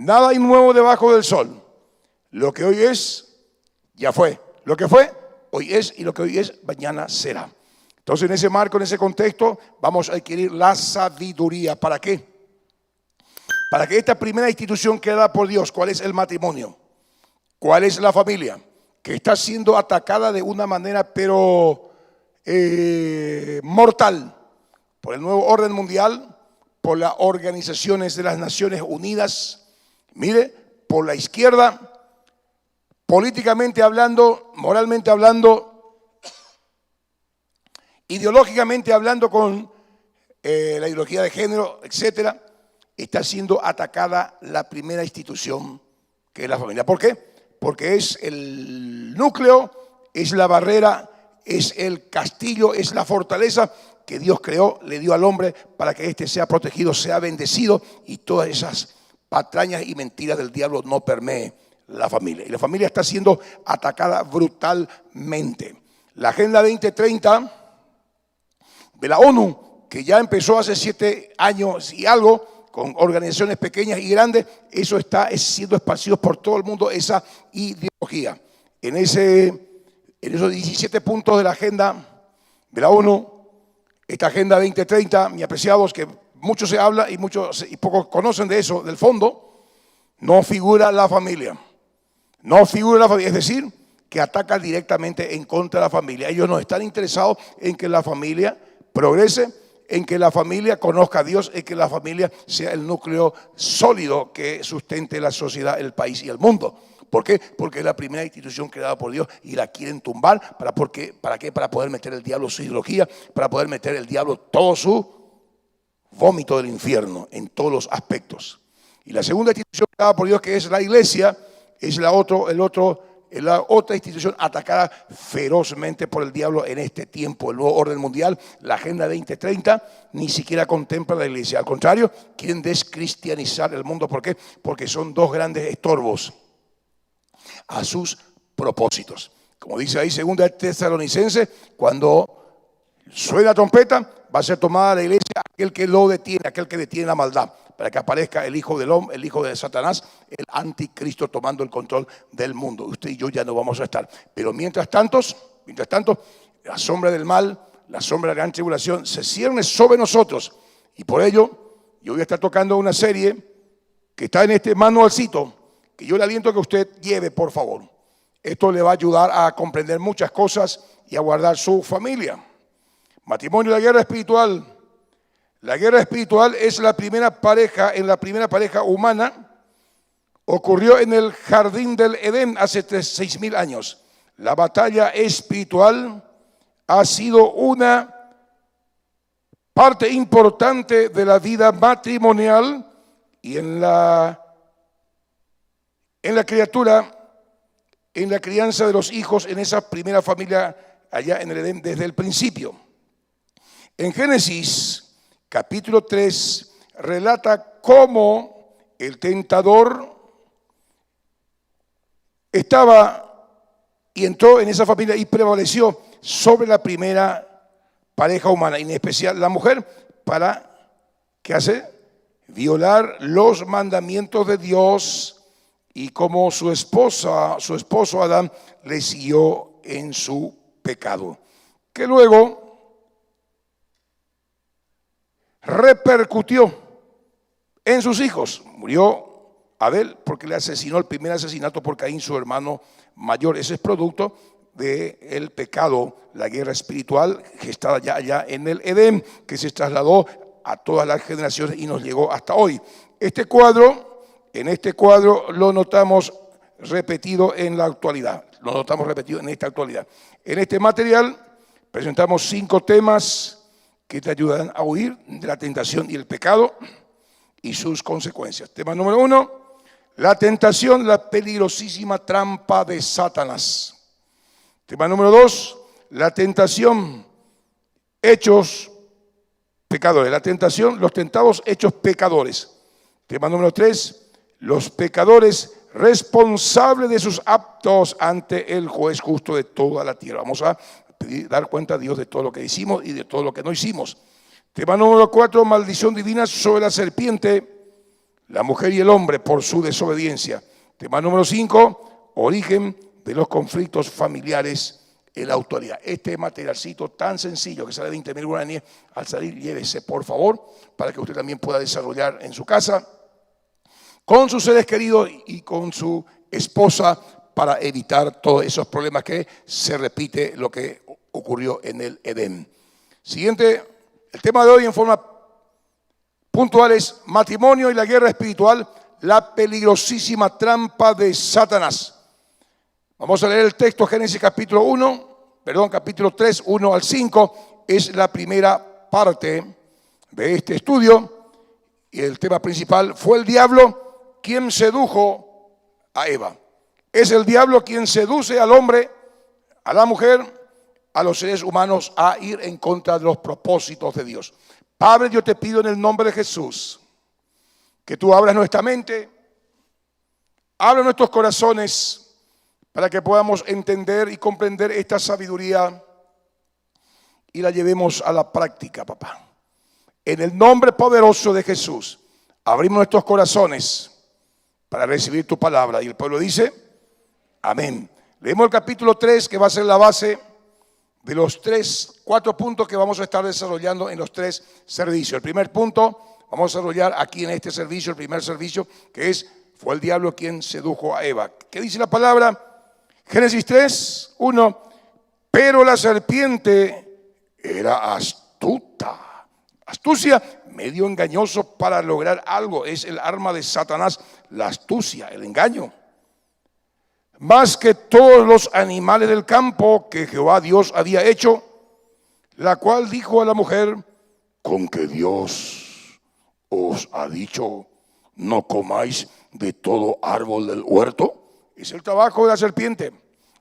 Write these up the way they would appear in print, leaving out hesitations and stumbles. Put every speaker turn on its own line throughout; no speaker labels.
Nada hay nuevo debajo del sol. Lo que hoy es, ya fue. Lo que fue, hoy es, y lo que hoy es, mañana será. Entonces, en ese marco, en ese contexto, vamos a adquirir la sabiduría. ¿Para qué? Para que esta primera institución creada por Dios, ¿cuál es el matrimonio? ¿Cuál es la familia? Que está siendo atacada de una manera, pero mortal, por el nuevo orden mundial, por las organizaciones de las Naciones Unidas, mire, por la izquierda, políticamente hablando, moralmente hablando, ideológicamente hablando, con la ideología de género, etcétera, está siendo atacada la primera institución, que es la familia. ¿Por qué? Porque es el núcleo, es la barrera, es el castillo, es la fortaleza que Dios creó, le dio al hombre para que éste sea protegido, sea bendecido y todas esas patrañas y mentiras del diablo no permeen la familia. Y la familia está siendo atacada brutalmente. La Agenda 2030 de la ONU, que ya empezó hace 7 años y algo, con organizaciones pequeñas y grandes, eso está siendo esparcido por todo el mundo, esa ideología. En esos 17 puntos de la agenda de la ONU, esta Agenda 2030, mis apreciados, que mucho se habla y pocos conocen de eso, del fondo, no figura la familia. No figura la familia, es decir, que ataca directamente en contra de la familia. Ellos no están interesados en que la familia progrese, en que la familia conozca a Dios, en que la familia sea el núcleo sólido que sustente la sociedad, el país y el mundo. ¿Por qué? Porque es la primera institución creada por Dios y la quieren tumbar. ¿Para qué? Para poder meter el diablo su ideología, para poder meter el diablo todo su vómito del infierno en todos los aspectos. Y la segunda institución creada por Dios, que es la iglesia, es la otra institución atacada ferozmente por el diablo en este tiempo. El nuevo orden mundial, la Agenda 2030, ni siquiera contempla la iglesia. Al contrario, quieren descristianizar el mundo. ¿Por qué? Porque son dos grandes estorbos a sus propósitos. Como dice ahí 2 Tesalonicenses, cuando suena la trompeta, va a ser tomada la iglesia aquel que lo detiene, aquel que detiene la maldad, para que aparezca el hijo del hombre, el hijo de Satanás, el anticristo tomando el control del mundo. Usted y yo ya no vamos a estar. Pero mientras tanto, la sombra del mal, la sombra de la gran tribulación se cierne sobre nosotros. Y por ello, yo voy a estar tocando una serie que está en este manualcito, que yo le aliento a que usted lleve, por favor. Esto le va a ayudar a comprender muchas cosas y a guardar su familia. Matrimonio y la guerra espiritual. La guerra espiritual es la primera pareja humana. Ocurrió en el jardín del Edén hace 6.000 años. La batalla espiritual ha sido una parte importante de la vida matrimonial y en la criatura, en la crianza de los hijos, en esa primera familia allá en el Edén desde el principio. En Génesis, capítulo 3, relata cómo el tentador estaba y entró en esa familia y prevaleció sobre la primera pareja humana, en especial la mujer, para, ¿qué hace? Violar los mandamientos de Dios. Y como su esposo Adán le siguió en su pecado, que luego repercutió en sus hijos. Murió Abel porque le asesinó, el primer asesinato por Caín, su hermano mayor. Ese es producto del pecado, la guerra espiritual gestada ya allá en el Edén, que se trasladó a todas las generaciones y nos llegó hasta hoy. En este cuadro lo notamos repetido en la actualidad. Lo notamos repetido en esta actualidad. En este material presentamos 5 temas que te ayudarán a huir de la tentación y el pecado y sus consecuencias. Tema número 1, la tentación, la peligrosísima trampa de Satanás. Tema número 2, la tentación, hechos pecadores. La tentación, los tentados hechos pecadores. Tema número 3, los pecadores responsables de sus actos ante el juez justo de toda la tierra. Vamos a dar cuenta a Dios de todo lo que hicimos y de todo lo que no hicimos. Tema número 4, maldición divina sobre la serpiente, la mujer y el hombre por su desobediencia. Tema número 5, origen de los conflictos familiares en la autoridad. Este materialcito tan sencillo que sale de 20.000 guaraníes, al salir llévese por favor, para que usted también pueda desarrollar en su casa, con sus seres queridos y con su esposa, para evitar todos esos problemas que se repite lo que ocurrió en el Edén. Siguiente, el tema de hoy en forma puntual es matrimonio y la guerra espiritual, la peligrosísima trampa de Satanás. Vamos a leer el texto, Génesis capítulo 3, 1 al 5, es la primera parte de este estudio. Y el tema principal fue el diablo quien sedujo a Eva. Es el diablo quien seduce al hombre, a la mujer, a los seres humanos a ir en contra de los propósitos de Dios. Padre, yo te pido en el nombre de Jesús que tú abras nuestra mente, abra nuestros corazones para que podamos entender y comprender esta sabiduría y la llevemos a la práctica, papá. En el nombre poderoso de Jesús, abrimos nuestros corazones para recibir tu palabra. Y el pueblo dice, amén. Leemos el capítulo 3, que va a ser la base de los 4 puntos que vamos a estar desarrollando en los 3 servicios. El primer punto, vamos a desarrollar aquí en este servicio, el primer servicio, que es, fue el diablo quien sedujo a Eva. ¿Qué dice la palabra? Génesis 3, 1. Pero la serpiente era astuta. Astucia, medio engañoso para lograr algo. Es el arma de Satanás, la astucia, el engaño. Más que todos los animales del campo que Jehová Dios había hecho, la cual dijo a la mujer, con que Dios os ha dicho, no comáis de todo árbol del huerto. Es el trabajo de la serpiente,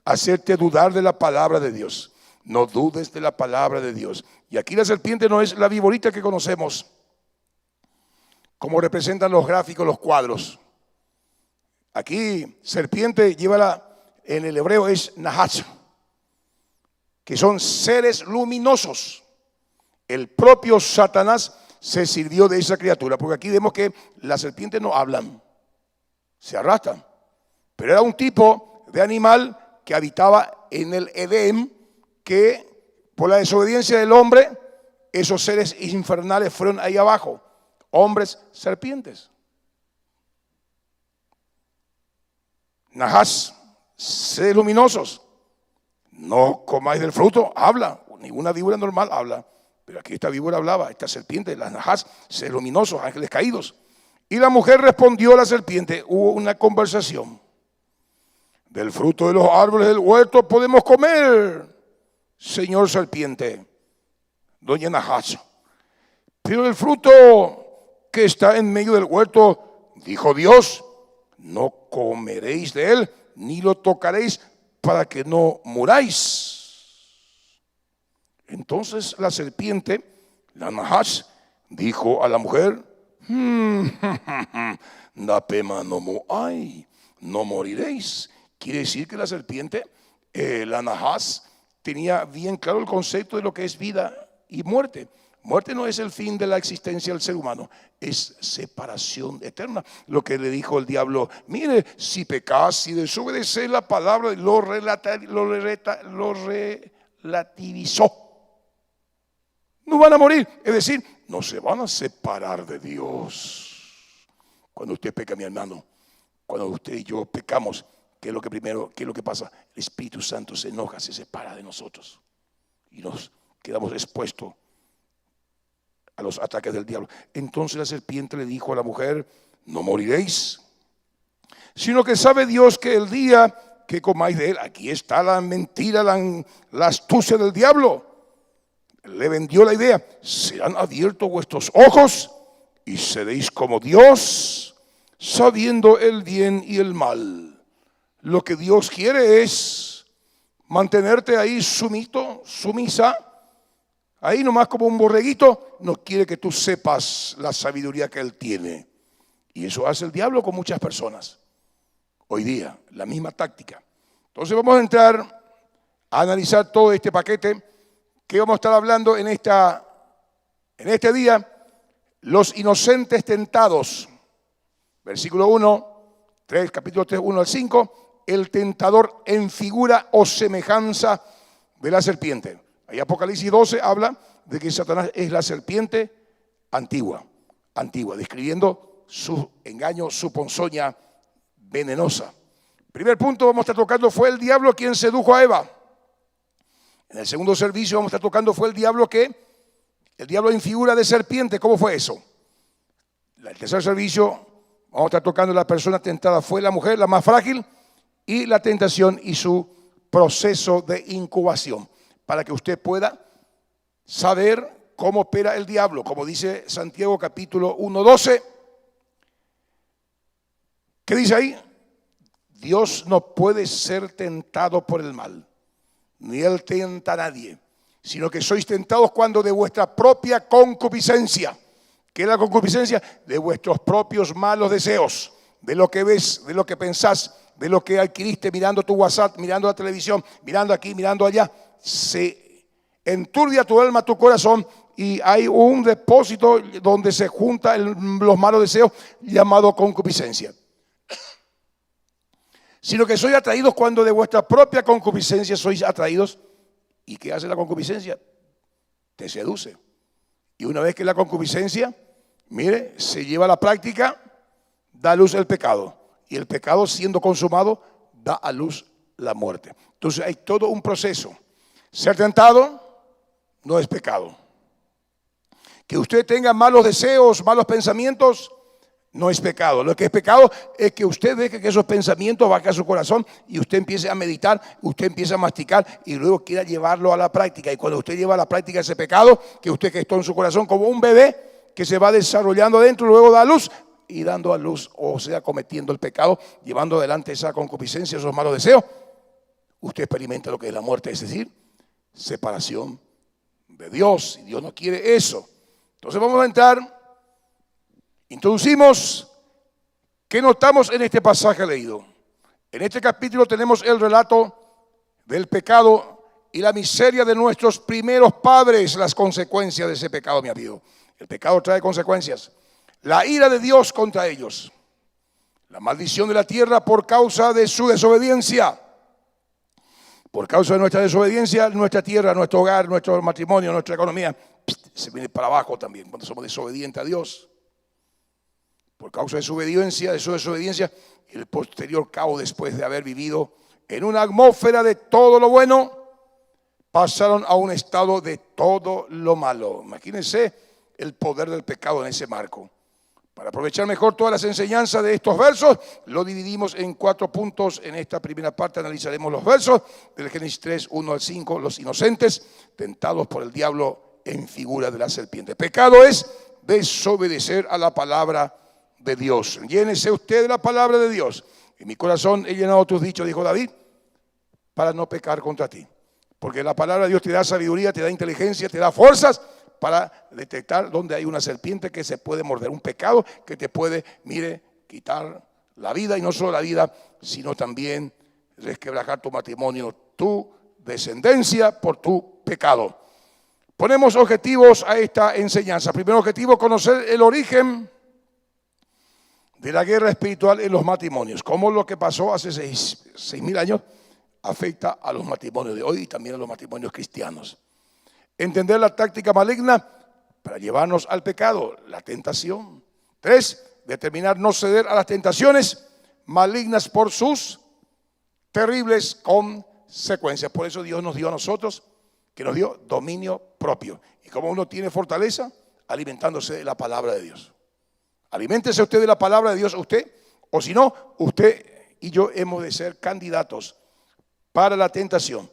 hacerte dudar de la palabra de Dios. No dudes de la palabra de Dios. Y aquí la serpiente no es la viborita que conocemos, como representan los gráficos, los cuadros. Aquí serpiente, llévala en el hebreo, es nahatz, que son seres luminosos. El propio Satanás se sirvió de esa criatura, porque aquí vemos que las serpientes no hablan, se arrastran. Pero era un tipo de animal que habitaba en el Edén, que por la desobediencia del hombre, esos seres infernales fueron ahí abajo, hombres serpientes. Nahatz, seres luminosos, no comáis del fruto, habla, ninguna víbora normal habla, pero aquí esta víbora hablaba, esta serpiente, las Nahatz, seres luminosos, ángeles caídos. Y la mujer respondió a la serpiente, hubo una conversación. Del fruto de los árboles del huerto podemos comer, señor serpiente, doña Nahatz. Pero del fruto que está en medio del huerto, dijo Dios, no comeréis de él, ni lo tocaréis para que no muráis. Entonces la serpiente, la Nahatz, dijo a la mujer, Napema no moai, no moriréis. Quiere decir que la serpiente, la Nahatz, tenía bien claro el concepto de lo que es vida y muerte. Muerte no es el fin de la existencia del ser humano, es separación eterna. Lo que le dijo el diablo, mire, si pecas, si desobedeces la palabra, lo relativizó. No van a morir, es decir, no se van a separar de Dios. Cuando usted peca, mi hermano, cuando usted y yo pecamos, ¿qué es lo que pasa? El Espíritu Santo se enoja, se separa de nosotros y nos quedamos expuestos a los ataques del diablo. Entonces la serpiente le dijo a la mujer, no moriréis, sino que sabe Dios que el día que comáis de él, aquí está la mentira, la astucia del diablo. Le vendió la idea, serán abiertos vuestros ojos y seréis como Dios, sabiendo el bien y el mal. Lo que Dios quiere es mantenerte ahí sumiso, sumisa, ahí nomás como un borreguito. No quiere que tú sepas la sabiduría que Él tiene. Y eso hace el diablo con muchas personas. Hoy día, la misma táctica. Entonces vamos a entrar a analizar todo este paquete que vamos a estar hablando en este día. Los inocentes tentados. Versículo 1, capítulo 3, 1 al 5, el tentador en figura o semejanza de la serpiente. Ahí Apocalipsis 12 habla de que Satanás es la serpiente antigua, describiendo su engaño, su ponzoña venenosa. Primer punto vamos a estar tocando fue el diablo quien sedujo a Eva. En el segundo servicio vamos a estar tocando fue el diablo en figura de serpiente. ¿Cómo fue eso? En el tercer servicio vamos a estar tocando la persona tentada fue la mujer, la más frágil, y la tentación y su proceso de incubación, para que usted pueda saber cómo opera el diablo. Como dice Santiago capítulo 1:12, ¿qué dice ahí? Dios no puede ser tentado por el mal, ni él tenta a nadie, sino que sois tentados cuando de vuestra propia concupiscencia. ¿Qué es la concupiscencia? De vuestros propios malos deseos, de lo que ves, de lo que pensás, de lo que adquiriste mirando tu WhatsApp, mirando la televisión, mirando aquí, mirando allá. Se enturbia tu alma, tu corazón, y hay un depósito donde se juntan los malos deseos llamado concupiscencia. Sino que sois atraídos cuando de vuestra propia concupiscencia sois atraídos. ¿Y qué hace la concupiscencia? Te seduce. Y una vez que la concupiscencia, mire, se lleva a la práctica, da a luz el pecado. Y el pecado, siendo consumado, da a luz la muerte. Entonces hay todo un proceso. Ser tentado no es pecado. Que usted tenga malos deseos, malos pensamientos, no es pecado. Lo que es pecado es que usted deje que esos pensamientos bajen a su corazón y usted empiece a meditar, usted empiece a masticar y luego quiera llevarlo a la práctica. Y cuando usted lleva a la práctica ese pecado, que usted gestó en su corazón como un bebé que se va desarrollando dentro, luego da luz y dando a luz, o sea, cometiendo el pecado, llevando adelante esa concupiscencia, esos malos deseos, usted experimenta lo que es la muerte, es decir, separación de Dios. Y Dios no quiere eso. Entonces vamos a entrar. Introducimos, ¿qué notamos en este pasaje leído? En este capítulo tenemos el relato del pecado y la miseria de nuestros primeros padres, las consecuencias de ese pecado, mi amigo. El pecado trae consecuencias. La ira de Dios contra ellos, la maldición de la tierra por causa de su desobediencia. Por causa de nuestra desobediencia, nuestra tierra, nuestro hogar, nuestro matrimonio, nuestra economía, se viene para abajo también cuando somos desobedientes a Dios. Por causa de su desobediencia, el posterior caos después de haber vivido en una atmósfera de todo lo bueno, pasaron a un estado de todo lo malo. Imagínense el poder del pecado en ese marco. Para aprovechar mejor todas las enseñanzas de estos versos, lo dividimos en 4 puntos. En esta primera parte analizaremos los versos del Génesis 3, 1 al 5, los inocentes, tentados por el diablo en figura de la serpiente. Pecado es desobedecer a la palabra de Dios. Llénese usted de la palabra de Dios. En mi corazón he llenado tus dichos, dijo David, para no pecar contra ti. Porque la palabra de Dios te da sabiduría, te da inteligencia, te da fuerzas para detectar dónde hay una serpiente que se puede morder, un pecado que te puede, quitar la vida, y no solo la vida, sino también resquebrajar tu matrimonio, tu descendencia por tu pecado. Ponemos objetivos a esta enseñanza. Primer objetivo, conocer el origen de la guerra espiritual en los matrimonios. Cómo lo que pasó hace 6.000 años afecta a los matrimonios de hoy y también a los matrimonios cristianos. Entender la táctica maligna para llevarnos al pecado, la tentación. 3, determinar no ceder a las tentaciones malignas por sus terribles consecuencias. Por eso Dios nos dio a nosotros, que nos dio dominio propio. Y como uno tiene fortaleza, alimentándose de la palabra de Dios. Aliméntese usted de la palabra de Dios, usted, o si no, usted y yo hemos de ser candidatos para la tentación,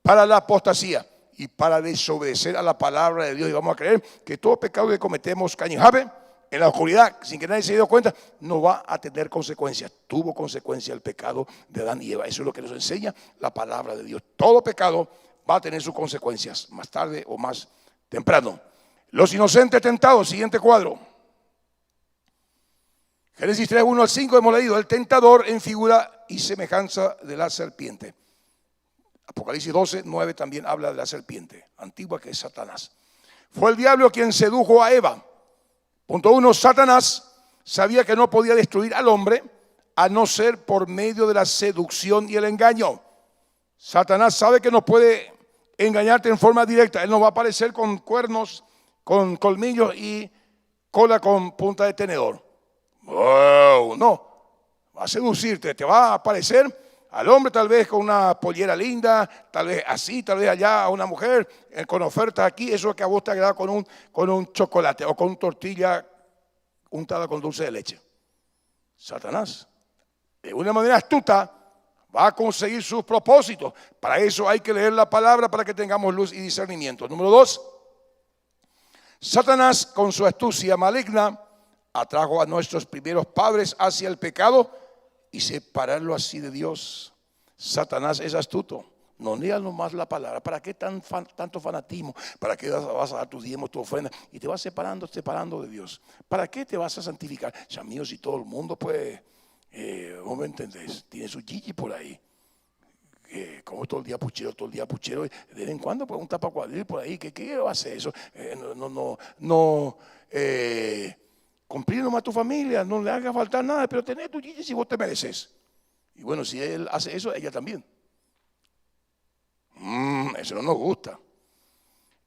para la apostasía y para desobedecer a la palabra de Dios. Y vamos a creer que todo pecado que cometemos cañijabe en la oscuridad, sin que nadie se dé cuenta, no va a tener consecuencias. Tuvo consecuencias el pecado de Adán y Eva. Eso es lo que nos enseña la palabra de Dios. Todo pecado va a tener sus consecuencias, más tarde o más temprano. Los inocentes tentados, siguiente cuadro. Génesis 3, 1 al 5 hemos leído, el tentador en figura y semejanza de la serpiente. Apocalipsis 12, 9 también habla de la serpiente antigua, que es Satanás. Fue el diablo quien sedujo a Eva. Punto 1, Satanás sabía que no podía destruir al hombre a no ser por medio de la seducción y el engaño. Satanás sabe que no puede engañarte en forma directa. Él no va a aparecer con cuernos, con colmillos y cola con punta de tenedor. ¡Wow! No, va a seducirte, te va a aparecer al hombre tal vez con una pollera linda, tal vez así, tal vez allá a una mujer con ofertas aquí, eso que a vos te agrada con un chocolate o con tortilla untada con dulce de leche. Satanás, de una manera astuta, va a conseguir sus propósitos. Para eso hay que leer la palabra para que tengamos luz y discernimiento. Número 2, Satanás con su astucia maligna atrajo a nuestros primeros padres hacia el pecado y separarlo así de Dios. Satanás es astuto. No leas nomás la palabra. ¿Para qué tanto fanatismo? ¿Para qué vas a dar tus diezmos, tu ofrenda? Y te vas separando de Dios. ¿Para qué te vas a santificar? Ya mío, si todo el mundo pues, ¿vos me entendés? Tiene su Gigi por ahí. Como todo el día puchero. De vez en cuando pues un tapacuadril por ahí. ¿Qué va a hacer eso? Cumplir nomás tu familia, no le haga faltar nada, pero tener tu Gigi si vos te mereces. Y bueno, si él hace eso, ella también. Eso no nos gusta.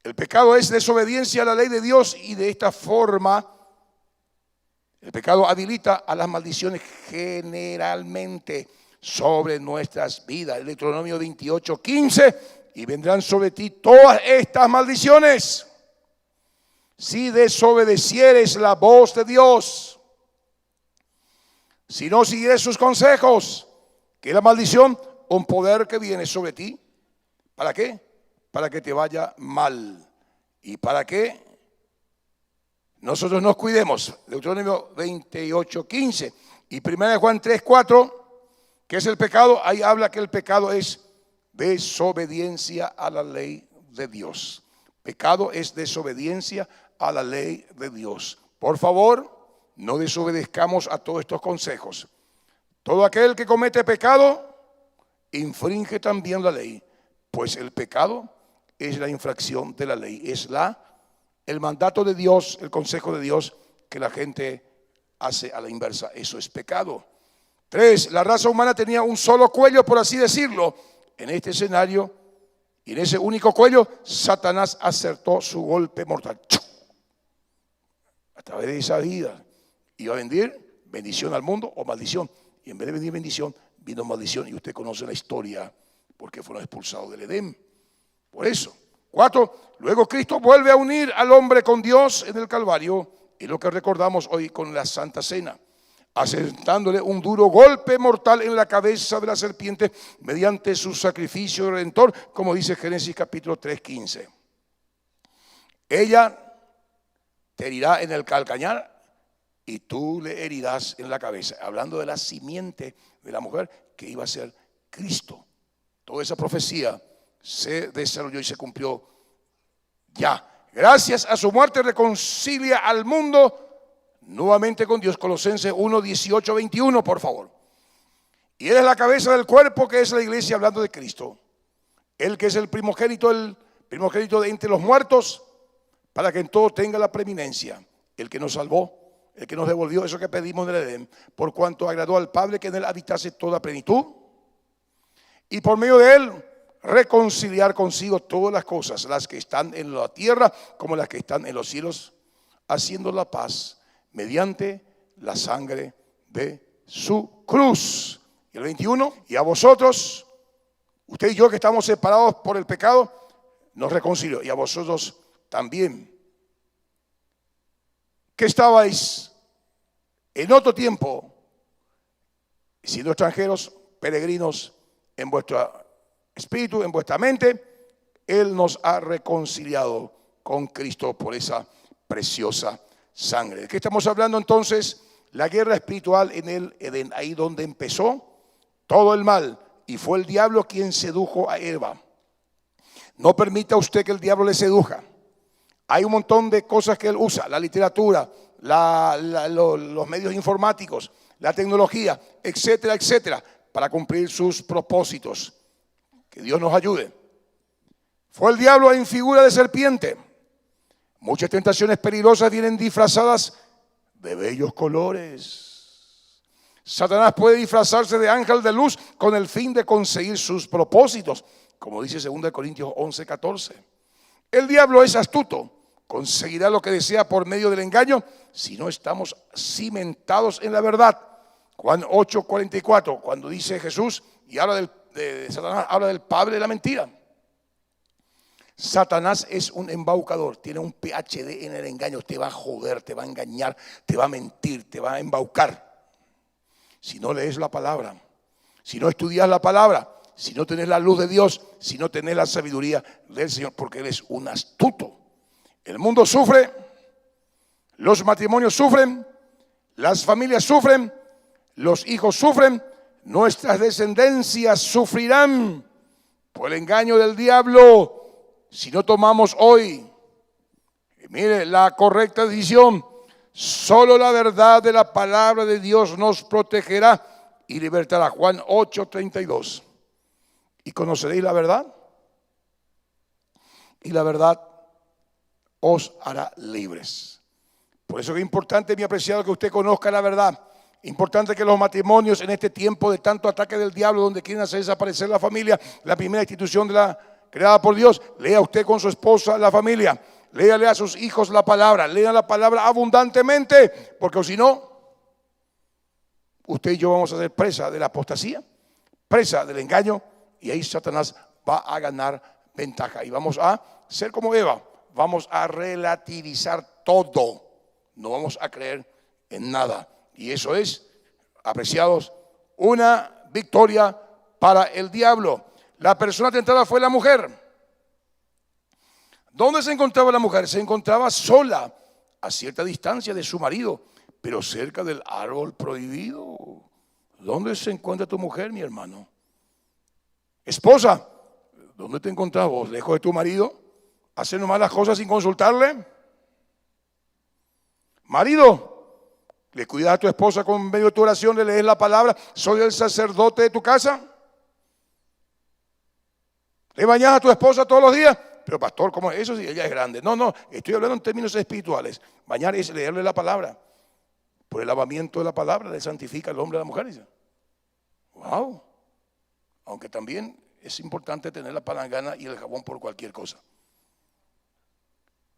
El pecado es desobediencia a la ley de Dios y de esta forma el pecado habilita a las maldiciones generalmente sobre nuestras vidas. El Deuteronomio 28:15, y vendrán sobre ti todas estas maldiciones si desobedecieres la voz de Dios, si no siguieres sus consejos. Que la maldición, un poder que viene sobre ti. ¿Para qué? Para que te vaya mal. ¿Y para qué? Nosotros nos cuidemos. Deuteronomio 28:15 y 1 Juan 3:4, ¿qué es el pecado? Ahí habla que el pecado es desobediencia a la ley de Dios. Pecado es desobediencia a la ley de Dios. Por favor, no desobedezcamos a todos estos consejos. Todo aquel que comete pecado infringe también la ley, pues el pecado es la infracción de la ley, es el mandato de Dios, el consejo de Dios que la gente hace a la inversa. Eso es pecado. 3, la raza humana tenía un solo cuello, por así decirlo. En este escenario y en ese único cuello, Satanás acertó su golpe mortal. A través de esa vida iba a venir bendición al mundo o maldición. Y en vez de venir bendición, vino maldición. Y usted conoce la historia porque fueron expulsados del Edén. Por eso. 4, luego Cristo vuelve a unir al hombre con Dios en el Calvario, y lo que recordamos hoy con la Santa Cena, asentándole un duro golpe mortal en la cabeza de la serpiente mediante su sacrificio redentor, como dice Génesis capítulo 3:15. Ella te herirá en el calcañar y tú le herirás en la cabeza, hablando de la simiente de la mujer que iba a ser Cristo. Toda esa profecía se desarrolló y se cumplió ya. Gracias a su muerte reconcilia al mundo nuevamente con Dios. Colosenses 1:18-21, por favor. Y él es la cabeza del cuerpo, que es la iglesia, hablando de Cristo. Él que es el primogénito de entre los muertos, para que en todo tenga la preeminencia. El que nos salvó, el que nos devolvió eso que pedimos en el Edén, por cuanto agradó al Padre que en él habitase toda plenitud, y por medio de él reconciliar consigo todas las cosas, las que están en la tierra como las que están en los cielos, haciendo la paz mediante la sangre de su cruz. Y el 21, y a vosotros, usted y yo que estamos separados por el pecado, nos reconcilió, y a vosotros también, que estabais en otro tiempo, siendo extranjeros, peregrinos en vuestro espíritu, en vuestra mente, él nos ha reconciliado con Cristo por esa preciosa sangre. ¿De qué estamos hablando entonces? La guerra espiritual en el Edén, ahí donde empezó todo el mal, y fue el diablo quien sedujo a Eva. No permita usted que el diablo le seduja. Hay un montón de cosas que él usa, la literatura, los medios informáticos, la tecnología, etcétera, etcétera, para cumplir sus propósitos. Que Dios nos ayude. Fue el diablo en figura de serpiente. Muchas tentaciones peligrosas vienen disfrazadas de bellos colores. Satanás puede disfrazarse de ángel de luz con el fin de conseguir sus propósitos, como dice 2 Corintios 11:14. El diablo es astuto, conseguirá lo que desea por medio del engaño si no estamos cimentados en la verdad. Juan 8:44, cuando dice Jesús y habla de Satanás, habla del padre de la mentira. Satanás es un embaucador, tiene un PhD en el engaño, te va a joder, te va a engañar, te va a mentir, te va a embaucar. Si no lees la palabra, si no estudias la palabra, si no tenés la luz de Dios, si no tenés la sabiduría del Señor, porque Él es un astuto. El mundo sufre, los matrimonios sufren, las familias sufren, los hijos sufren, nuestras descendencias sufrirán por el engaño del diablo. Si no tomamos hoy, mire, la correcta decisión, solo la verdad de la palabra de Dios nos protegerá y libertará. Juan 8:32. Y conoceréis la verdad, y la verdad os hará libres. Por eso es importante, mi apreciado, que usted conozca la verdad. Importante que los matrimonios en este tiempo de tanto ataque del diablo, donde quieren hacer desaparecer la familia, la primera institución creada por Dios, lea usted con su esposa la familia, léale a sus hijos la palabra, lea la palabra abundantemente, porque si no, usted y yo vamos a ser presa de la apostasía, presa del engaño, y ahí Satanás va a ganar ventaja. Y vamos a ser como Eva, vamos a relativizar todo, no vamos a creer en nada. Y eso es, apreciados, una victoria para el diablo. La persona tentada fue la mujer. ¿Dónde se encontraba la mujer? Se encontraba sola, a cierta distancia de su marido, pero cerca del árbol prohibido. ¿Dónde se encuentra tu mujer, mi hermano? Esposa, ¿dónde te encontrabas vos? ¿Lejos de tu marido? ¿Haciendo malas cosas sin consultarle? Marido, ¿le cuidas a tu esposa con medio de tu oración? ¿Le lees la palabra? ¿Soy el sacerdote de tu casa? ¿Le bañas a tu esposa todos los días? Pero pastor, ¿cómo es eso si ella es grande? No, estoy hablando en términos espirituales. Bañar es leerle la palabra. Por el lavamiento de la palabra le santifica al hombre a la mujer. Dice. Wow. Aunque también es importante tener la palangana y el jabón por cualquier cosa.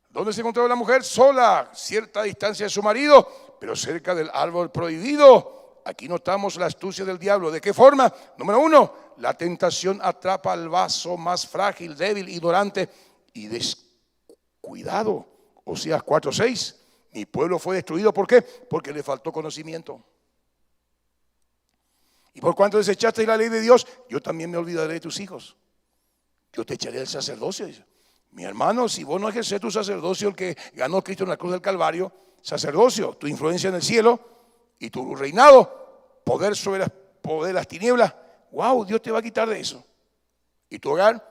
¿Dónde se encontraba la mujer? Sola, cierta distancia de su marido, pero cerca del árbol prohibido. Aquí notamos la astucia del diablo. ¿De qué forma? Número 1, la tentación atrapa al vaso más frágil, débil, ignorante y descuidado. Oseas 4:6. Mi pueblo fue destruido. ¿Por qué? Porque le faltó conocimiento. Y por cuanto desechaste la ley de Dios, yo también me olvidaré de tus hijos. Yo te echaré del sacerdocio. Mi hermano, si vos no ejerces tu sacerdocio, el que ganó Cristo en la cruz del Calvario, sacerdocio, tu influencia en el cielo y tu reinado, poder sobre las tinieblas, wow, Dios te va a quitar de eso. Y tu hogar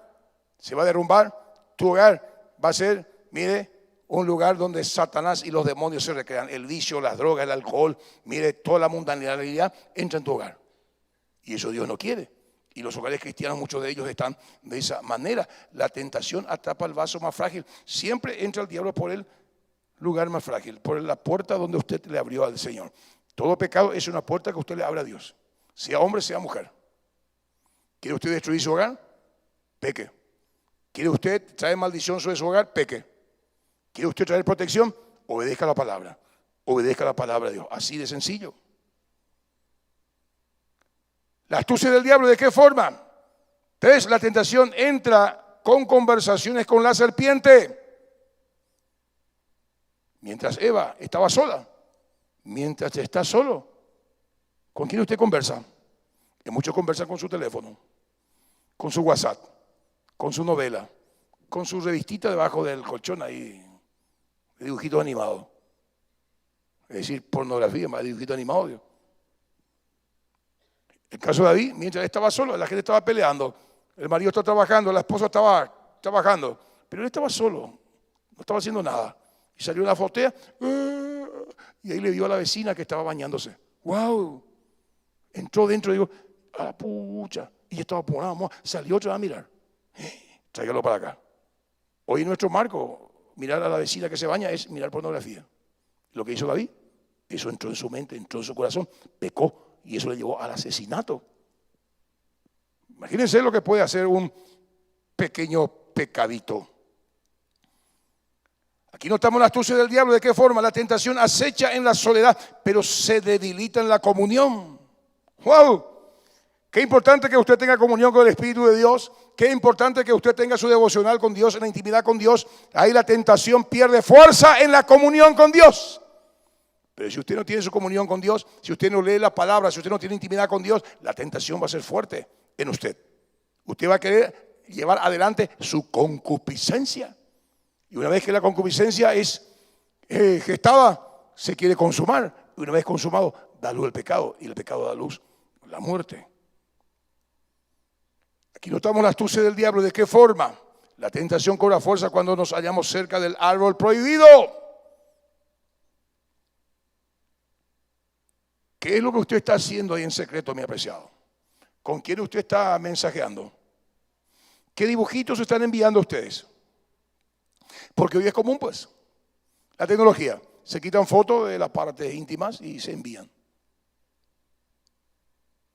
se va a derrumbar, tu hogar va a ser, mire, un lugar donde Satanás y los demonios se recrean. El vicio, las drogas, el alcohol, mire, toda la mundanalidad entra en tu hogar. Y eso Dios no quiere. Y los hogares cristianos, muchos de ellos están de esa manera. La tentación atrapa el vaso más frágil. Siempre entra el diablo por el lugar más frágil, por la puerta donde usted le abrió al Señor. Todo pecado es una puerta que usted le abre a Dios. Sea hombre, sea mujer. ¿Quiere usted destruir su hogar? Peque. ¿Quiere usted traer maldición sobre su hogar? Peque. ¿Quiere usted traer protección? Obedezca la palabra. Obedezca la palabra de Dios. Así de sencillo. La astucia del diablo, ¿de qué forma? 3, la tentación entra con conversaciones con la serpiente. Mientras Eva estaba sola, mientras está solo, ¿con quién usted conversa? Que muchos conversan con su teléfono, con su WhatsApp, con su novela, con su revistita debajo del colchón ahí, de dibujitos animados. Es decir, pornografía, más dibujito animado. Dios. El caso de David, mientras estaba solo, la gente estaba peleando, el marido estaba trabajando, la esposa estaba trabajando, pero él estaba solo, no estaba haciendo nada. Y salió a la azotea y ahí le dio a la vecina que estaba bañándose. ¡Wow! Entró dentro y dijo, a la pucha. Y estaba apurado, salió otra a mirar. Tráigalo para acá. Hoy en nuestro marco, mirar a la vecina que se baña es mirar pornografía. Lo que hizo David, Eso entró en su mente, entró en su corazón, pecó y eso le llevó al asesinato. Imagínense lo que puede hacer un pequeño pecadito. Aquí notamos la astucia del diablo. ¿De qué forma? La tentación acecha en la soledad, pero se debilita en la comunión. ¡Wow! Qué importante que usted tenga comunión con el Espíritu de Dios. Qué importante que usted tenga su devocional con Dios, en la intimidad con Dios. Ahí la tentación pierde fuerza en la comunión con Dios. Pero si usted no tiene su comunión con Dios, si usted no lee la palabra, si usted no tiene intimidad con Dios, la tentación va a ser fuerte en usted. Usted va a querer llevar adelante su concupiscencia. Y una vez que la concupiscencia es gestada, se quiere consumar. Y una vez consumado, da luz el pecado. Y el pecado da luz la muerte. Aquí notamos la astucia del diablo. ¿De qué forma? La tentación cobra fuerza cuando nos hallamos cerca del árbol prohibido. ¿Qué es lo que usted está haciendo ahí en secreto, mi apreciado? ¿Con quién usted está mensajeando? ¿Qué dibujitos están enviando ustedes? Porque hoy es común, pues, la tecnología. Se quitan fotos de las partes íntimas y se envían.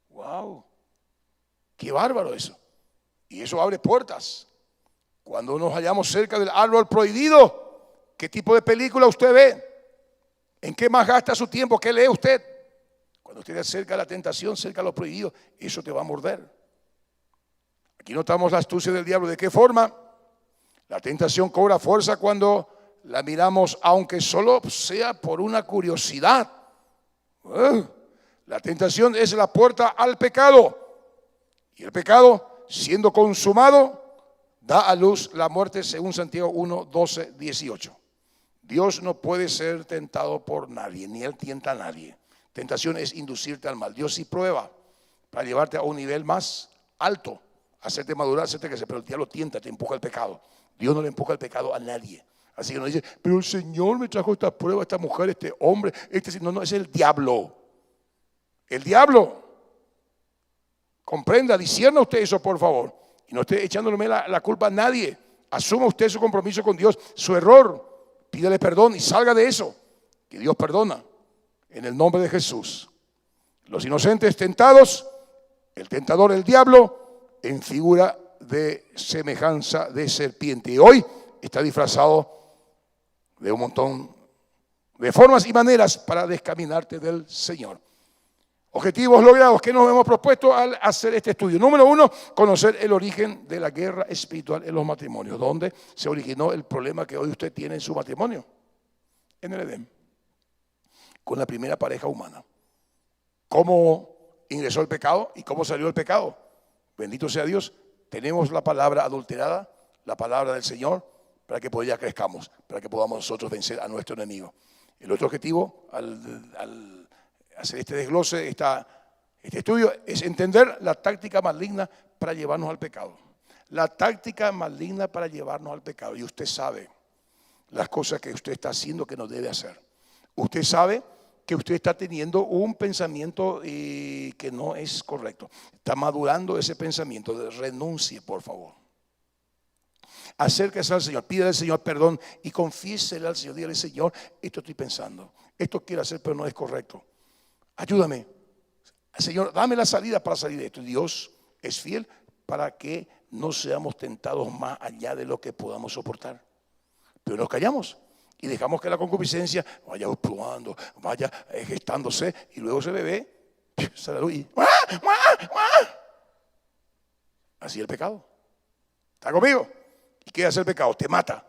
¡Wow! ¡Qué bárbaro eso! Y eso abre puertas. Cuando nos hallamos cerca del árbol prohibido, ¿qué tipo de película usted ve? ¿En qué más gasta su tiempo? ¿Qué lee usted? Cuando usted está cerca de la tentación, cerca de lo prohibido, eso te va a morder. Aquí notamos la astucia del diablo. ¿De qué forma? La tentación cobra fuerza cuando la miramos, aunque solo sea por una curiosidad. La tentación es la puerta al pecado. Y el pecado, siendo consumado, da a luz la muerte, según Santiago 1, 12, 18. Dios no puede ser tentado por nadie, ni Él tienta a nadie. Tentación es inducirte al mal. Dios sí prueba para llevarte a un nivel más alto, hacerte madurar, hacerte crecer, pero el diablo tienta, te empuja al pecado. Dios no le empuja el pecado a nadie. Así que no dice, pero el Señor me trajo esta prueba, esta mujer, este hombre. No, es el diablo. El diablo. Comprenda, discierna usted eso, por favor. Y no esté echándole la culpa a nadie. Asuma usted su compromiso con Dios, su error. Pídale perdón y salga de eso. Que Dios perdona. En el nombre de Jesús. Los inocentes tentados, el tentador, el diablo, en figura de semejanza de serpiente. Y hoy está disfrazado de un montón de formas y maneras para descaminarte del Señor. Objetivos logrados. ¿Qué nos hemos propuesto al hacer este estudio? Número 1, conocer el origen de la guerra espiritual en los matrimonios. ¿Dónde se originó el problema que hoy usted tiene en su matrimonio? En el Edén. Con la primera pareja humana. ¿Cómo ingresó el pecado y cómo salió el pecado? Bendito sea Dios. Tenemos la palabra adulterada, la palabra del Señor, para que ya crezcamos, para que podamos nosotros vencer a nuestro enemigo. El otro objetivo al hacer este desglose, este estudio, es entender la táctica maligna para llevarnos al pecado. La táctica maligna para llevarnos al pecado. Y usted sabe las cosas que usted está haciendo que no debe hacer. Usted sabe que usted está teniendo un pensamiento que no es correcto. Está madurando ese pensamiento. Renuncie, por favor. Acérquese al Señor, pídale al Señor perdón y confiésele al Señor. Dígale, Señor, esto estoy pensando, esto quiero hacer, pero no es correcto. Ayúdame. Señor, dame la salida para salir de esto. Dios es fiel para que no seamos tentados más allá de lo que podamos soportar. Pero nos callamos y dejamos que la concupiscencia vaya probando, vaya gestándose y luego ese bebé sale y así el pecado. ¿Está conmigo? ¿Y qué hace el pecado? Te mata.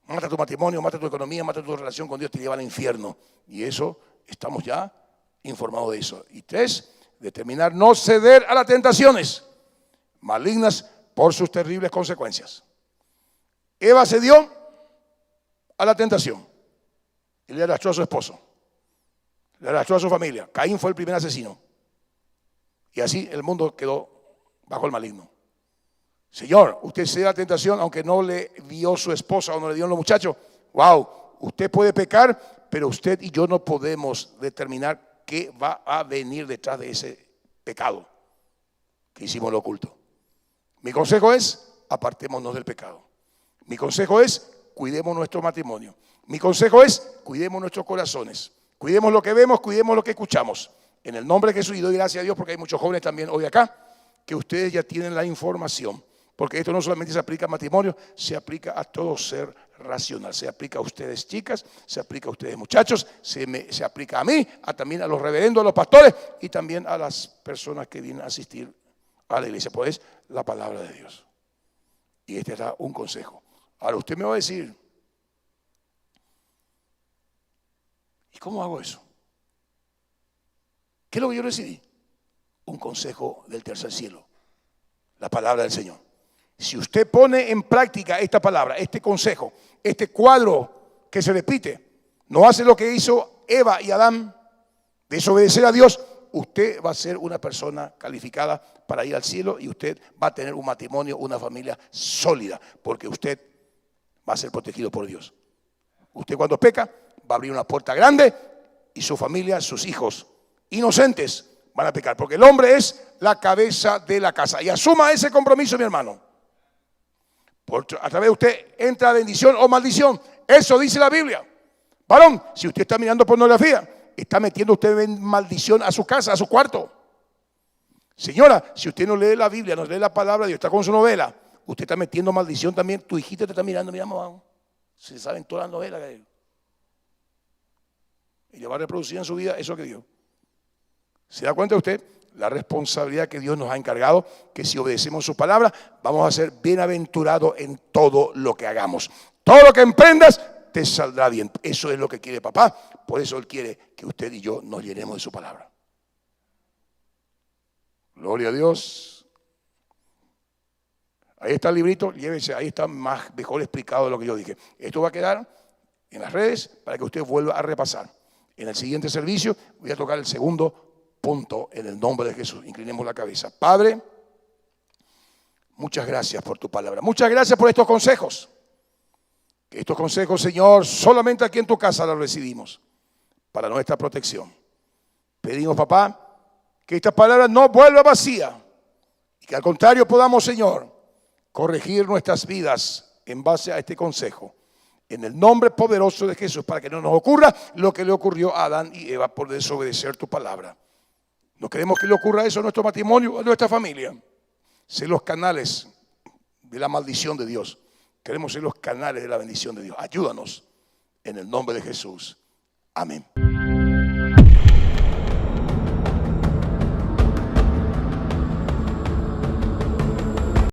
Mata tu matrimonio, mata tu economía, mata tu relación con Dios, te lleva al infierno. Y eso, estamos ya informados de eso. Y 3, determinar no ceder a las tentaciones malignas por sus terribles consecuencias. Eva cedió a la tentación y le arrastró a su esposo, le arrastró a su familia. Caín fue el primer asesino y así el mundo quedó bajo el maligno. Señor, usted cede a la tentación aunque no le dio su esposa o no le dio los muchachos. Wow, usted puede pecar, pero usted y yo no podemos determinar qué va a venir detrás de ese pecado que hicimos en lo oculto. Mi consejo es, apartémonos del pecado. Mi consejo es, cuidemos nuestro matrimonio. Mi consejo es, cuidemos nuestros corazones. Cuidemos lo que vemos, cuidemos lo que escuchamos. En el nombre de Jesús, y doy gracias a Dios porque hay muchos jóvenes también hoy acá, que ustedes ya tienen la información. Porque esto no solamente se aplica a matrimonio, se aplica a todo ser racional. Se aplica a ustedes chicas, se aplica a ustedes muchachos, se aplica a mí, también a los reverendos, a los pastores y también a las personas que vienen a asistir a la iglesia. Pues la palabra de Dios. Y este era un consejo. Ahora usted me va a decir, ¿y cómo hago eso? ¿Qué es lo que yo decidí? Un consejo del tercer cielo, la palabra del Señor. Si usted pone en práctica esta palabra, este consejo, este cuadro que se repite, no hace lo que hizo Eva y Adán, desobedecer a Dios, usted va a ser una persona calificada para ir al cielo y usted va a tener un matrimonio, una familia sólida, porque usted va a ser protegido por Dios. Usted cuando peca va a abrir una puerta grande y su familia, sus hijos inocentes van a pecar, porque el hombre es la cabeza de la casa. Y asuma ese compromiso, mi hermano. A través de usted entra bendición o maldición. Eso dice la Biblia. Varón, si usted está mirando pornografía, está metiendo usted en maldición a su casa, a su cuarto. Señora, si usted no lee la Biblia, no lee la palabra de Dios, está con su novela, usted está metiendo maldición también. Tu hijita te está mirando, mira, mamá, se saben todas las novelas que hay. Y le va a reproducir en su vida eso que Dios. ¿Se da cuenta usted? La responsabilidad que Dios nos ha encargado, que si obedecemos su palabra, vamos a ser bienaventurados en todo lo que hagamos. Todo lo que emprendas, te saldrá bien. Eso es lo que quiere papá. Por eso Él quiere que usted y yo nos llenemos de su palabra. Gloria a Dios. Ahí está el librito, llévese, ahí está mejor explicado de lo que yo dije. Esto va a quedar en las redes para que usted vuelva a repasar. En el siguiente servicio voy a tocar el segundo punto en el nombre de Jesús. Inclinemos la cabeza. Padre, muchas gracias por tu palabra. Muchas gracias por estos consejos. Que estos consejos, Señor, solamente aquí en tu casa los recibimos para nuestra protección. Pedimos, papá, que esta palabra no vuelva vacía y que al contrario podamos, Señor, corregir nuestras vidas en base a este consejo. En el nombre poderoso de Jesús, para que no nos ocurra lo que le ocurrió a Adán y Eva por desobedecer tu palabra. No queremos que le ocurra eso a nuestro matrimonio, a nuestra familia. Ser los canales de la maldición de Dios. Queremos ser los canales de la bendición de Dios. Ayúdanos en el nombre de Jesús. Amén.